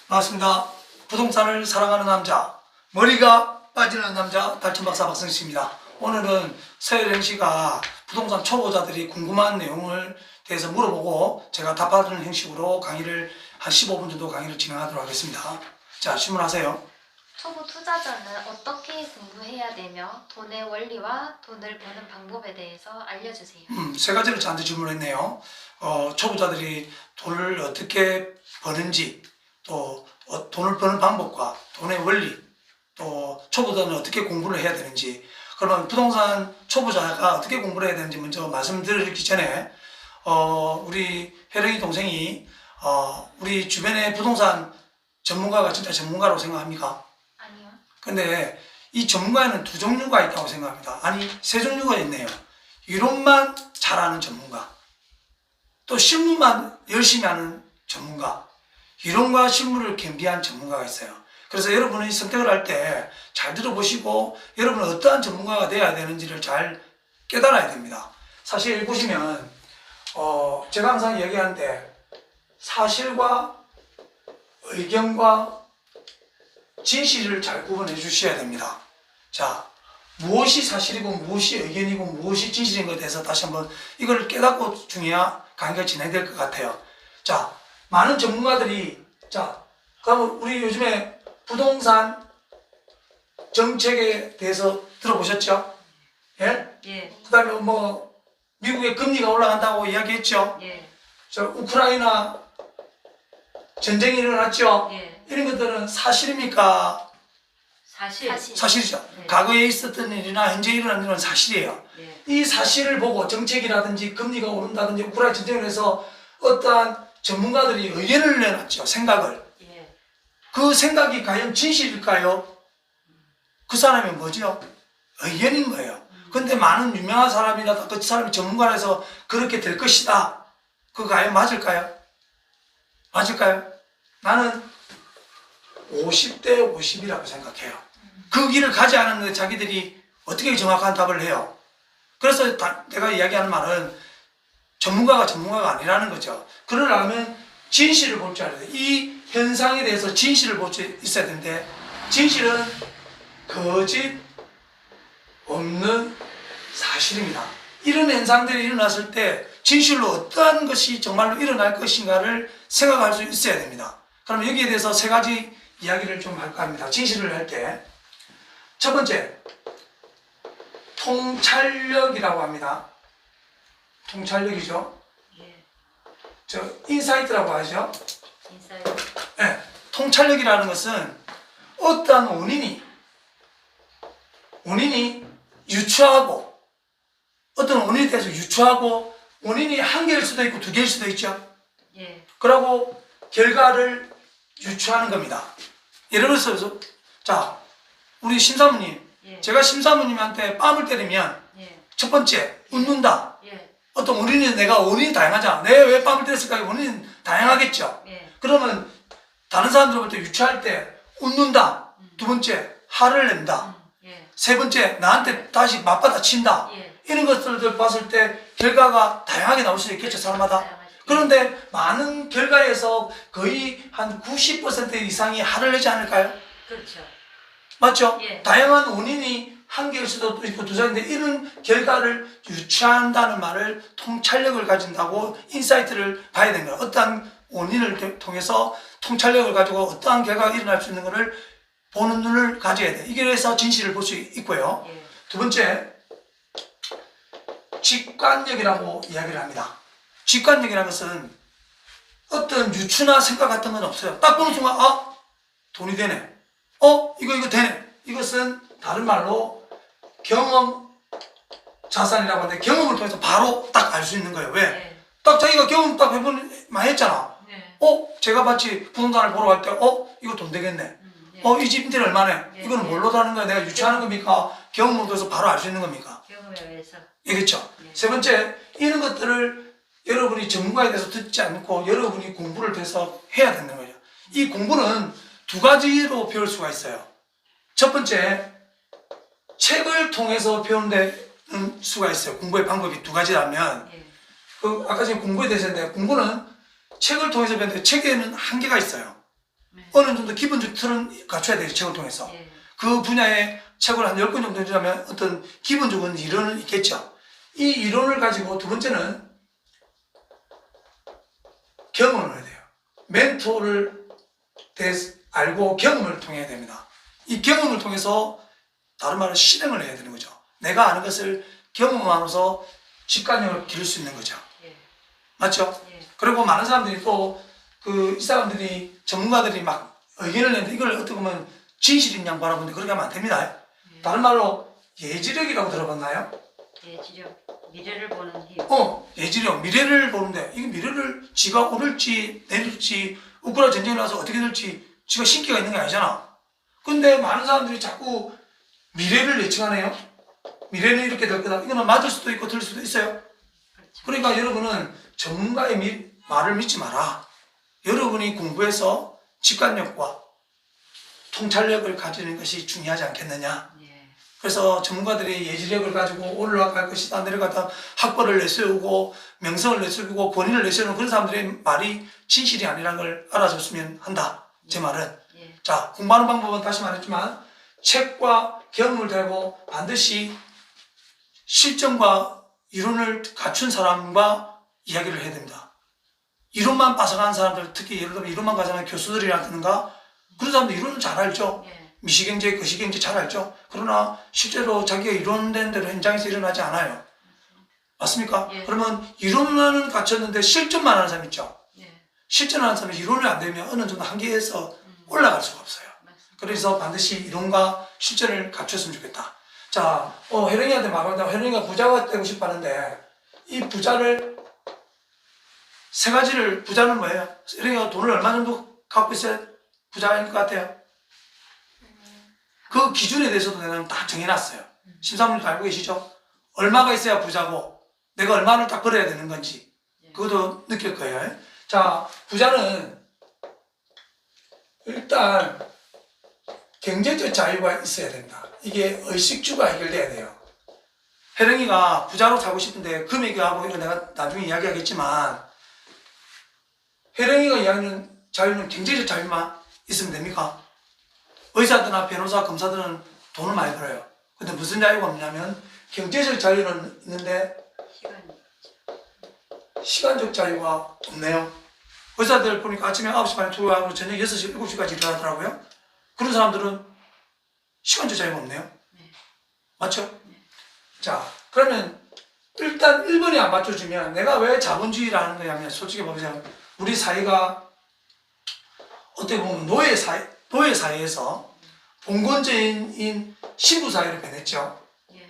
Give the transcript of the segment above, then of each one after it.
반갑습니다. 부동산을 사랑하는 남자, 머리가 빠지는 남자 달천박사 박성식입니다. 오늘은 서혜령 씨가 부동산 초보자들이 궁금한 내용을 대해서 물어보고 제가 답하는 형식으로 강의를 한 15분 정도 강의를 진행하도록 하겠습니다. 자, 질문하세요. 초보 투자자는 어떻게 공부해야 되며 돈의 원리와 돈을 버는 방법에 대해서 알려주세요. 세 가지를 저한테 질문했네요. 초보자들이 돈을 어떻게 버는지, 또 돈을 버는 방법과 돈의 원리, 또 초보자는 어떻게 공부를 해야 되는지. 그러면 부동산 초보자가 어떻게 공부를 해야 되는지 먼저 말씀드리기 전에 우리 혜령이 동생이 우리 주변에 부동산 전문가가 진짜 전문가라고 생각합니까? 아니요. 근데 이 전문가에는 두 종류가 있다고 생각합니다. 아니, 세 종류가 있네요. 이론만 잘하는 전문가, 또 실무만 열심히 하는 전문가, 이론과 실무를 겸비한 전문가가 있어요. 그래서 여러분이 선택을 할 때 잘 들어보시고 여러분은 어떠한 전문가가 되어야 되는지를 잘 깨달아야 됩니다. 사실 보시면 제가 항상 이야기하는데 사실과 의견과 진실을 잘 구분해 주셔야 됩니다. 자, 무엇이 사실이고 무엇이 의견이고 무엇이 진실인 것에 대해서 다시 한번 이걸 깨닫고 중요한 강의가 진행될 것 같아요. 자, 많은 전문가들이, 자, 그럼 우리 요즘에 부동산 정책에 대해서 들어보셨죠? 예? 예. 그 다음에 뭐 미국의 금리가 올라간다고 이야기했죠? 예. 저 우크라이나 전쟁이 일어났죠? 예. 이런 것들은 사실입니까? 사실. 사실이죠. 네. 과거에 있었던 일이나 현재 일어난 일은 사실이에요. 예. 이 사실을 보고 정책이라든지 금리가 오른다든지 우크라이나 전쟁을 해서 어떠한 전문가들이 의견을 내놨죠. 생각을. 예. 그 생각이 과연 진실일까요? 그 사람이 뭐죠? 의견인 거예요. 근데 많은 유명한 사람이나 그 사람이 전문가라서 그렇게 될 것이다. 그거 과연 맞을까요? 맞을까요? 나는 50대 50이라고 생각해요. 그 길을 가지 않았는데 자기들이 어떻게 정확한 답을 해요? 그래서 내가 이야기하는 말은 전문가가 아니라는 거죠. 그러려면 진실을 볼 줄 알아야 돼요. 이 현상에 대해서 진실을 볼 수 있어야 되는데, 진실은 거짓 없는 사실입니다. 이런 현상들이 일어났을 때 진실로 어떠한 것이 정말로 일어날 것인가를 생각할 수 있어야 됩니다. 그럼 여기에 대해서 세 가지 이야기를 좀 할까 합니다. 진실을 할 때. 첫 번째, 통찰력이라고 합니다. 통찰력이죠. 예. 저 인사이트라고 하죠. 인사이트. 네, 통찰력이라는 것은 어떠한 원인이 유추하고, 어떤 원인에 대해서 유추하고, 원인이 한 개일 수도 있고 두 개일 수도 있죠. 예. 그러고 결과를 유추하는 겁니다. 예를 들어서, 자, 우리 심사모님, 예. 제가 심사모님한테 뺨을 때리면 예. 첫 번째, 웃는다. 예. 어떤 원인이 다양하잖아. 내가 왜 뺨을 때렸을까? 원인은 다양하겠죠. 예. 그러면 다른 사람들부터 유추할 때 웃는다. 두 번째, 화를 낸다. 예. 세 번째, 나한테 다시 맞받아친다. 예. 이런 것들을 봤을 때 결과가 다양하게 나올 수 있겠죠, 사람마다. 다양하죠. 그런데 많은 결과에서 거의 한 90% 이상이 화를 내지 않을까요? 그렇죠. 맞죠? 예. 다양한 원인이 한 개일 수도 있고 두 개인데 이런 결과를 유추한다는 말을 통찰력을 가진다고, 인사이트를 봐야 되는 거예요. 어떠한 원인을 통해서 통찰력을 가지고 어떠한 결과가 일어날 수 있는 것을 보는 눈을 가져야 돼. 이게 그래서 진실을 볼 수 있고요. 예. 두 번째, 직관력이라고 이야기를 합니다. 직관력이라는 것은 어떤 유추나 생각 같은 건 없어요. 딱 보는 순간, 돈이 되네. 이거 되네. 이것은 다른 말로 경험 자산이라고 하는데, 경험을 통해서 바로 딱 알 수 있는 거예요. 왜? 예. 딱 자기가 경험 딱 해보는 많이 했잖아. 예. 제가 마치 부동산을 보러 갈 때, 이거 돈 되겠네. 예. 이 집 인테리어 얼마네? 예. 이거는 뭘로 다는 거야? 내가 유추하는 겁니까? 경험을 통해서 바로 알 수 있는 겁니까? 경험에 의해서. 그렇죠. 예. 세 번째, 이런 것들을 여러분이 전문가에 대해서 듣지 않고 여러분이 공부를 돼서 해야 되는 거예요. 이 공부는 두 가지로 배울 수가 있어요. 첫 번째, 책을 통해서 배우는 수가 있어요. 공부의 방법이 두 가지라면, 예. 아까 전에 공부에 대해서 했는데, 공부는 책을 통해서 배우는데 책에는 한계가 있어요. 네. 어느 정도 기본적 틀은 갖춰야 돼요. 책을 통해서. 예. 그 분야의 책을 한 10권 정도 읽으면 어떤 기본적인 이론은 있겠죠. 이 이론을 가지고 두 번째는 경험을 해야 돼요. 멘토를 알고 경험을 통해야 됩니다. 이 경험을 통해서 다른 말로 실행을 해야 되는 거죠. 내가 아는 것을 경험함으로써 직관력을 기를 수 있는 거죠. 예. 맞죠? 예. 그리고 많은 사람들이 또 이 사람들이 전문가들이 막 의견을 내는데 이걸 어떻게 보면 진실인 양 바라보는데 그렇게 하면 안 됩니다. 예. 다른 말로 예지력이라고 들어봤나요? 예지력, 미래를 보는 힘. 예지력, 미래를 보는데 이게 미래를 지가 오를지 내릴지 우크라이나 전쟁이 나서 어떻게 될지 지가 신기가 있는 게 아니잖아. 근데 많은 사람들이 자꾸 미래를 예측하네요. 미래는 이렇게 될 거다. 이거는 맞을 수도 있고 틀릴 수도 있어요. 그렇죠. 그러니까 여러분은 전문가의 말을 믿지 마라. 여러분이 공부해서 직관력과 통찰력을 가지는 것이 중요하지 않겠느냐. 예. 그래서 전문가들이 예지력을 가지고 올라갈 것이다 내려가다 학벌을 내세우고 명성을 내세우고 권위를 내세우는 그런 사람들의 말이 진실이 아니라는 걸 알아줬으면 한다. 제 말은. 예. 자, 공부하는 방법은 다시 말했지만 책과 경험을 대고 반드시 실전과 이론을 갖춘 사람과 이야기를 해야 됩니다. 이론만 빠삭한 사람들, 특히 예를 들면 이론만 가져가는 교수들이라든가 그런 사람들 이론은 잘 알죠. 예. 미시경제, 거시경제 잘 알죠. 그러나 실제로 자기가 이론된 대로 현장에서 일어나지 않아요. 맞습니까? 예. 그러면 이론만은 갖췄는데 실전만 하는 사람 있죠. 예. 실전하는 사람이 이론이 안 되면 어느 정도 한계에서 올라갈 수가 없어요. 맞습니다. 그래서 반드시 이론과 실전을 갖췄으면 좋겠다. 자, 혜령이한테 말한다고 혜령이가 부자가 되고 싶어 하는데 이 부자를 세 가지를 부자는 뭐예요? 혜령이가 돈을 얼마 정도 갖고 있어야 부자일 것 같아요? 그 기준에 대해서도 내가 다 정해놨어요. 심사분들 알고 계시죠? 얼마가 있어야 부자고 내가 얼마를 딱 벌어야 되는 건지 그것도 느낄 거예요. 자, 부자는 일단 경제적 자유가 있어야 된다. 이게 의식주가 해결돼야 돼요. 혜령이가 부자로 살고 싶은데 금액하고 이거 내가 나중에 이야기하겠지만 혜령이가 이야기하는 자유는 경제적 자유만 있으면 됩니까? 의사들이나 변호사, 검사들은 돈을 많이 벌어요. 근데 무슨 자유가 없냐면 경제적 자유는 있는데 시간이. 시간적 자유가 없네요. 의사들 보니까 아침에 9시 반에 출근하고 저녁 6시, 7시까지 일하더라고요. 그런 사람들은 시간적 자유가 없네요. 네. 맞죠? 네. 자, 그러면 일단 1번이 안 맞춰주면 내가 왜 자본주의라는 거냐면 솔직히 보면 우리 사회가 어떻게 보면 노예 사회에서 봉건제인 신부 사회로 변했죠. 예.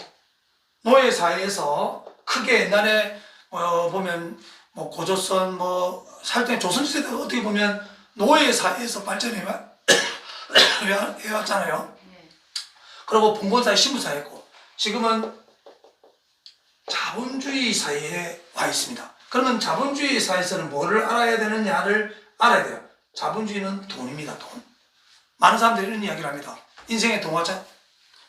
노예 사회에서 크게 옛날에 보면 뭐 고조선 살때 조선시대 어떻게 보면 노예 사회에서 발전해 왔잖아요. 예. 그리고 봉건 사회, 신부 사회고 지금은 자본주의 사회에 와 있습니다. 그러면 자본주의 사회에서는 뭐를 알아야 되느냐를 알아야 돼요. 자본주의는 돈입니다. 돈. 많은 사람들이 이런 이야기를 합니다. 인생의 동화자,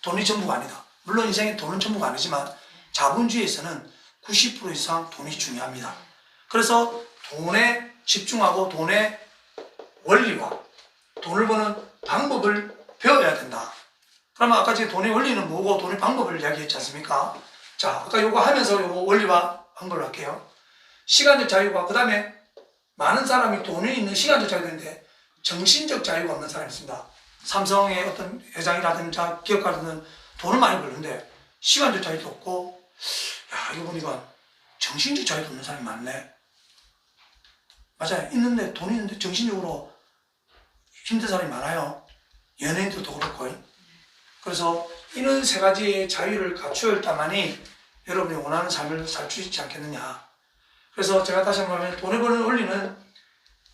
돈이 전부가 아니다. 물론 인생의 돈은 전부가 아니지만 자본주의에서는 90% 이상 돈이 중요합니다. 그래서 돈에 집중하고 돈의 원리와 돈을 버는 방법을 배워야 된다. 그러면 아까 제가 돈의 원리는 뭐고 돈의 방법을 이야기했지 않습니까? 자, 아까 요거 하면서 요거 원리와 방법을 할게요. 시간적 자유가, 그 다음에 많은 사람이 돈이 있는 시간적 자유가 있는데 정신적 자유가 없는 사람이 있습니다. 삼성의 어떤 회장이라든지 기업가라든지 돈을 많이 벌는데 시간적 자유도 없고, 야, 이거 보니까 정신적 자유도 없는 사람이 많네. 맞아요. 있는데, 돈이 있는데 정신적으로 힘든 사람이 많아요. 연예인들도 그렇고. 그래서 이런 세 가지의 자유를 갖추어야 다만이 여러분이 원하는 삶을 살 수 있지 않겠느냐. 그래서 제가 다시 한번 하면 돈을 버는 원리는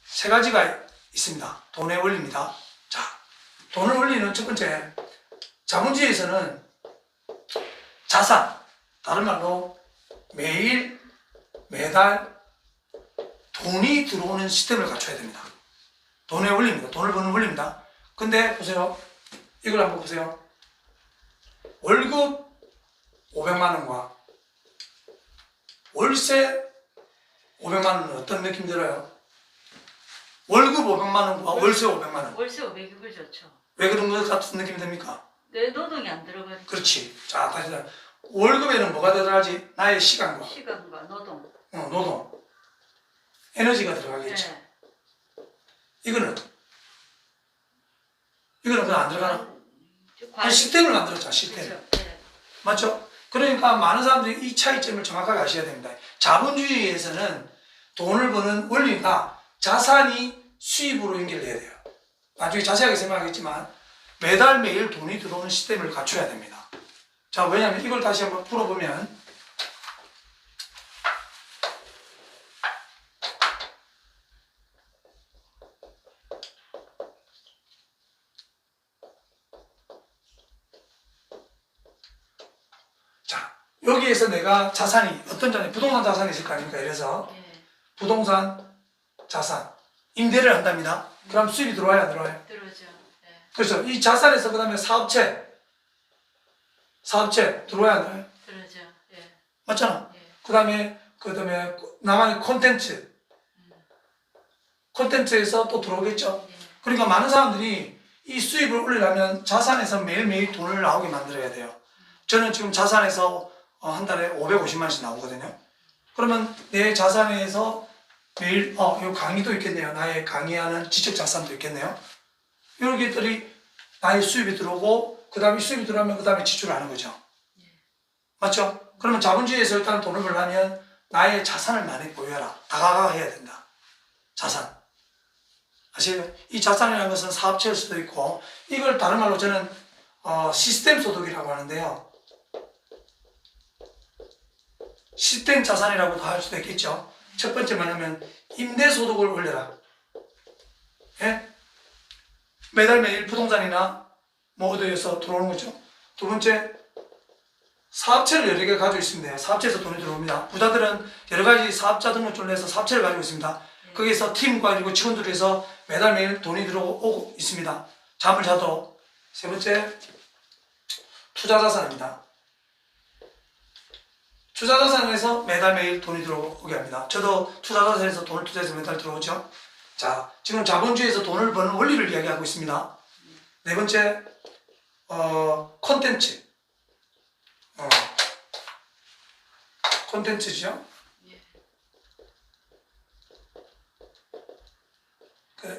세 가지가 있습니다. 돈의 원리입니다. 자, 돈의 원리는 첫 번째, 자본주의에서는 자산, 다른 말로 매일, 매달 돈이 들어오는 시스템을 갖춰야 됩니다. 돈의 원리입니다. 돈을 버는 원리입니다. 근데 보세요. 이걸 한번 보세요. 월급 500만 원과 월세 500만 원은 어떤 느낌 들어요? 월급 500만 원과 월세 500만 원. 월세 500을 좋죠. 왜 그런 것 같은 느낌이 듭니까? 내 노동이 안 들어가니까. 그렇지. 자, 다시 월급에는 뭐가 들어가지? 나의 시간과 시간과 노동. 노동, 에너지가 들어가겠죠. 네. 이거는 그냥 안 들어가나? 과연- 시스템을 만들었잖아, 시스템. 그렇죠. 네. 맞죠? 그러니까 많은 사람들이 이 차이점을 정확하게 아셔야 됩니다. 자본주의에서는 돈을 버는 원리가 자산이 수입으로 연결돼야 돼요. 나중에 자세하게 설명하겠지만 매달 매일 돈이 들어오는 시스템을 갖춰야 됩니다. 자, 왜냐하면 이걸 다시 한번 풀어보면 자, 여기에서 내가 자산이 어떤 자산이 부동산 자산이 있을 거 아닙니까? 이래서 네. 부동산 자산 임대를 한답니다. 그럼 수입이 들어와야 안 들어와요? 들어오죠. 네. 그렇죠. 이 자산에서 그 다음에 사업체 들어와야 안 들어와요? 들어오죠. 예. 맞잖아. 예. 그 다음에 나만의 콘텐츠에서 또 들어오겠죠. 예. 그러니까 많은 사람들이 이 수입을 올리려면 자산에서 매일매일 돈을 나오게 만들어야 돼요. 저는 지금 자산에서 한 달에 550만 원씩 나오거든요. 그러면 내 자산에서 매일 이 강의도 있겠네요. 나의 강의하는 지적 자산도 있겠네요. 이런 것들이 나의 수입이 들어오고 그 다음에 수입이 들어오면 그 다음에 지출을 하는 거죠. 맞죠? 그러면 자본주의에서 일단 돈을 벌려면 나의 자산을 많이 보유해라. 다가가 해야 된다. 자산. 아시죠? 이 자산이라는 것은 사업체일 수도 있고 이걸 다른 말로 저는 시스템 소득이라고 하는데요. 시스템 자산이라고도 할 수도 있겠죠. 첫 번째 뭐냐면 임대 소득을 올려라. 예? 매달 매일 부동산이나 뭐 어디에서 들어오는 거죠. 두 번째 사업체를 여러 개 가지고 있으면 돼요. 사업체에서 돈이 들어옵니다. 부자들은 여러 가지 사업자 등록증을 내서 사업체를 가지고 있습니다. 거기에서 팀과 그리고 직원들이 해서 매달 매일 돈이 들어오고 있습니다. 잠을 자도. 세 번째 투자자산입니다. 투자자산에서 매달 매일 돈이 들어오게 합니다. 저도 투자자산에서 돈을 투자해서 매달 들어오죠. 자, 지금 자본주의에서 돈을 버는 원리를 이야기하고 있습니다. 네 번째 콘텐츠. 콘텐츠죠.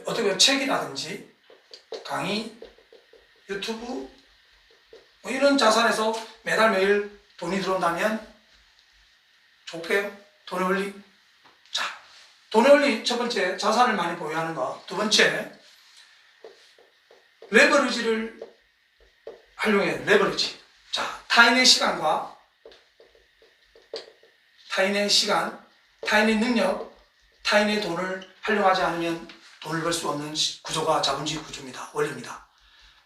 어떻게 보면 책이라든지 강의, 유튜브 뭐 이런 자산에서 매달 매일 돈이 들어온다면 좋게요. 돈의 원리. 자, 돈의 원리 첫 번째 자산을 많이 보유하는 거. 두 번째 레버리지를 활용해야 돼. 레버리지. 자, 타인의 시간, 타인의 능력, 타인의 돈을 활용하지 않으면 돈을 벌 수 없는 구조가 자본주의 구조입니다. 원리입니다.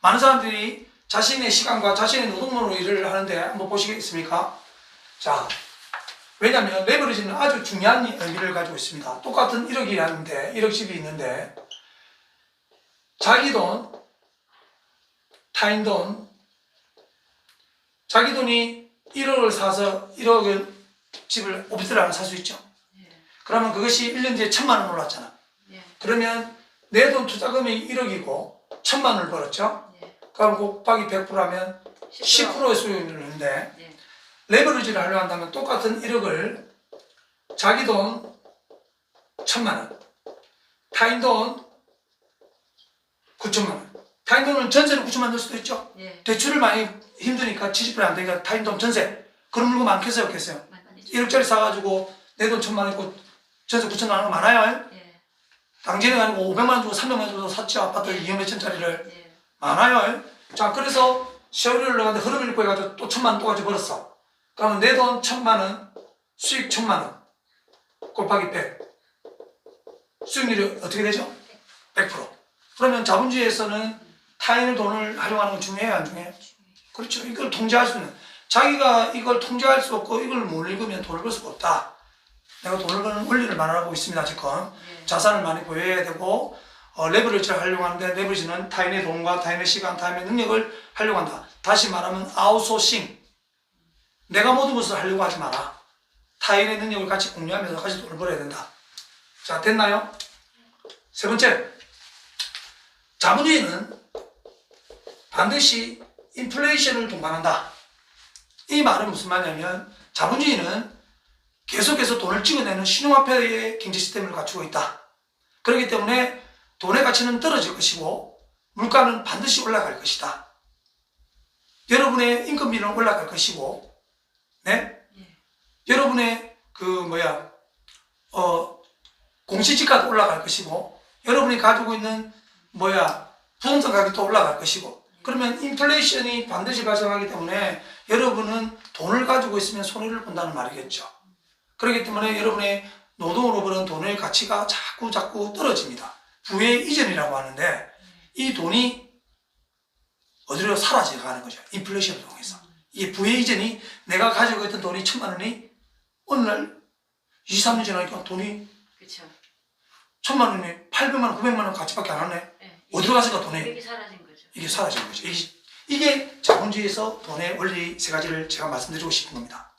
많은 사람들이 자신의 시간과 자신의 노동력으로 일을 하는데 한번 보시겠습니까? 자, 왜냐하면 레버리지는 아주 중요한 의미를 가지고 있습니다. 똑같은 1억이 1억씩이 있는데 자기 돈, 타인 돈, 자기 돈이 1억을 사서 1억을 집을 오피스를 하나 살 수 있죠. 그러면 그것이 1년 뒤에 1,000만 원 올랐잖아. 그러면 내 돈 투자금이 1억이고 1,000만 원을 벌었죠. 그럼 곱하기 100% 하면 10%의 수익률을 내는데 레버리지를 하려 한다면 똑같은 1억을 자기 돈 1,000만 원, 타인 돈 9천만 원. 타인 돈은 전세로 9천만 원 넣을 수도 있죠. 대출을 많이 힘드니까 70% 안 되니까 타인 돈 전세. 그런 물건 많겠어요, 없겠어요? 1억짜리 사가지고 내 돈 1,000만 원 있고 전세 9천만 원 많아요. 당진에 아니고 500만 원 주고 300만 원 주고 샀죠. 아파트 2억 몇천 짜리를. 많아요. 자, 그래서 세월을 흘러가는데 흐름을 읽고 해가지고 또 1,000만 원 또 같이 벌었어. 그러면 내 돈 1,000만 원, 수익 1,000만 원 곱하기 100. 수익률이 어떻게 되죠? 100%. 그러면 자본주의에서는 타인의 돈을 활용하는 건 중요해요, 안 중요해요? 그렇죠. 이걸 통제할 수 있는. 자기가 이걸 통제할 수 없고 이걸 못 읽으면 돈을 벌 수가 없다. 내가 돈을 버는 원리를 말하고 있습니다, 지금. 자산을 많이 보유해야 되고 레버리지를 활용하는데 레버리지는 타인의 돈과 타인의 시간, 타인의 능력을 활용한다. 다시 말하면 아웃소싱. 내가 모든 것을 하려고 하지 마라. 타인의 능력을 같이 공유하면서 같이 돈을 벌어야 된다. 자, 됐나요? 세 번째, 자본주의는 반드시 인플레이션을 동반한다. 이 말은 무슨 말이냐면 자본주의는 계속해서 돈을 찍어내는 신용화폐의 경제 시스템을 갖추고 있다. 그렇기 때문에 돈의 가치는 떨어질 것이고 물가는 반드시 올라갈 것이다. 여러분의 인건비는 올라갈 것이고, 네? 여러분의 공시지가도 올라갈 것이고, 여러분이 가지고 있는 부동산 가격도 올라갈 것이고, 그러면 인플레이션이 반드시 발생하기 때문에 여러분은 돈을 가지고 있으면 손해를 본다는 말이겠죠. 그렇기 때문에 여러분의 노동으로 버는 돈의 가치가 자꾸 떨어집니다. 부의 이전이라고 하는데 이 돈이 어디로 사라져 가는 거죠. 인플레이션을 통해서. 이 부의 이전이 내가 가지고 있던 돈이 1,000만 원이 어느 날 2, 3년 지나니까 돈이 그렇죠. 1,000만 원이 800만 원, 900만 원 가치밖에 안 하네. 예. 어디로 갔을까 돈이? 이게 사라진 거죠. 이게 사라진 거죠. 이게 자본주의에서 돈의 원리 세 가지를 제가 말씀드리고 싶은 겁니다.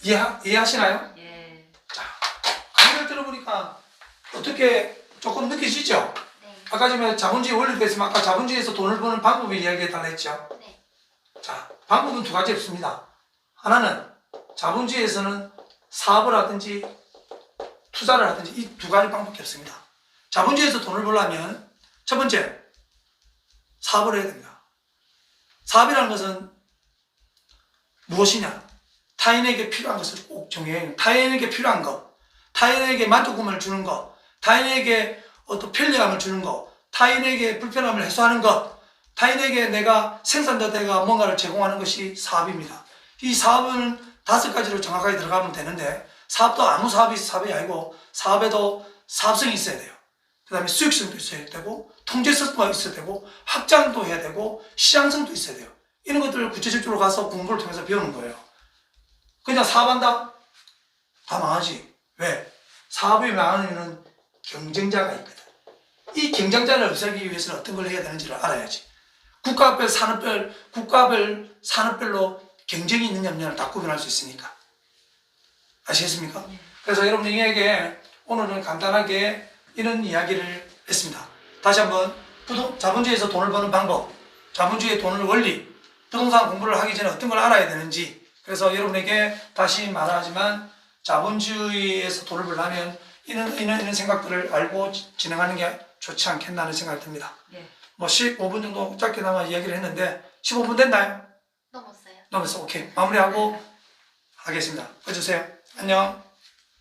이해하시나요? 예. 자, 강의를 들어보니까 어떻게 조금 느끼시죠? 네. 아까 전에 자본주의 원리도 있으면 아까 자본주의에서 돈을 버는 방법을 이야기해달라 했죠? 네. 자, 방법은 두 가지 없습니다. 하나는 자본주의에서는 사업을 하든지 투자를 하든지 이 두 가지 방법밖에 없습니다. 자본주의에서 돈을 벌려면 첫 번째, 사업을 해야 됩니다. 사업이라는 것은 무엇이냐? 타인에게 필요한 것을 꼭 정해야 해요. 타인에게 필요한 것, 타인에게 만족감을 주는 것, 타인에게 어떤 편리함을 주는 것, 타인에게 불편함을 해소하는 것, 타인에게 내가 생산자들에게 뭔가를 제공하는 것이 사업입니다. 이 사업은 5가지로 정확하게 들어가면 되는데 사업도 아무 사업이 아니고 사업에도 사업성이 있어야 돼요. 그 다음에 수익성도 있어야 되고 통제성도 있어야 되고 확장도 해야 되고 시장성도 있어야 돼요. 이런 것들을 구체적으로 가서 공부를 통해서 배우는 거예요. 그냥 사업한다? 다 망하지. 왜? 사업이 망하는 이유는 경쟁자가 있거든. 이 경쟁자를 없애기 위해서는 어떤 걸 해야 되는지를 알아야지. 국가별 산업별로 경쟁이 있느냐 없느냐를 다 구분할 수 있으니까. 아시겠습니까? 그래서 여러분에게 오늘은 간단하게 이런 이야기를 했습니다. 다시 한번 자본주의에서 돈을 버는 방법, 자본주의의 돈을 원리, 부동산 공부를 하기 전에 어떤 걸 알아야 되는지, 그래서 여러분에게 다시 말하지만 자본주의에서 돈을 벌려면 이런 생각들을 알고 진행하는 게 좋지 않겠나는 생각이 듭니다. 예. 15분 정도 짧게나마 이야기를 했는데 15분 됐나요? 넘었어요. 넘었어. 오케이. 마무리하고 하겠습니다. 꺼주세요. 안녕.